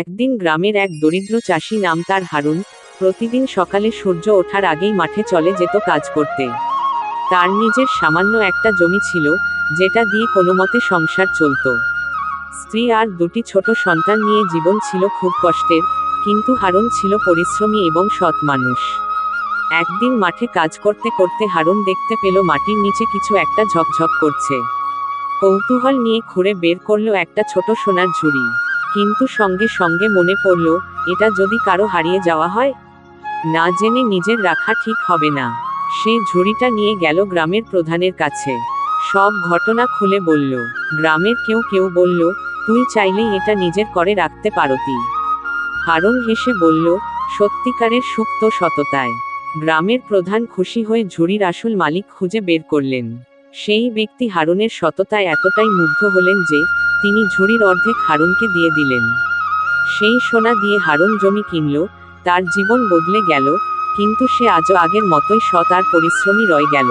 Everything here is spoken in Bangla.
একদিন গ্রামের এক দরিদ্র চাষি, নাম তার হারুন, প্রতিদিন সকালে সূর্য ওঠার আগেই মাঠে চলে যেত কাজ করতে। তার নিজের সামান্য একটা জমি ছিল, যেটা দিয়ে কোনোমতে সংসার চলত। স্ত্রী আর দুটি ছোট সন্তান নিয়ে জীবন ছিল খুব কষ্টের, কিন্তু হারুন ছিল পরিশ্রমী এবং সৎ মানুষ। একদিন মাঠে কাজ করতে করতে হারুন দেখতে পেল মাটির নিচে কিছু একটা ঝকঝক করছে। কৌতূহল নিয়ে খুঁড়ে বের করলো একটা ছোট সোনার ঝুড়ি। কিন্তু সঙ্গে সঙ্গে মনে পড়ল, এটা যদি কারো হারিয়ে যাওয়া হয়, না জেনে নিজের রাখা ঠিক হবে না। সে ঝুড়িটা নিয়ে গেল গ্রামের প্রধানের কাছে। সব ঘটনা খুলে বলল। গ্রামের কেউ কেউ বলল, তুই চাইলেই এটা নিজের করে রাখতে পারতি। হারুন হেসে বলল, সত্যিকারের সুখ তো সততায়। গ্রামের প্রধান খুশি হয়ে ঝুড়ির আসল মালিক খুঁজে বের করলেন। সেই ব্যক্তি হারুনের সততায় এতটাই মুগ্ধ হলেন যে তিনি ঝুড়ির অর্ধেক হারুনকে দিয়ে দিলেন। সেই সোনা দিয়ে হারুন জমি কিনল, তার জীবন বদলে গেল, কিন্তু সে আজও আগের মতোই সৎ আর পরিশ্রমী রয়ে গেল।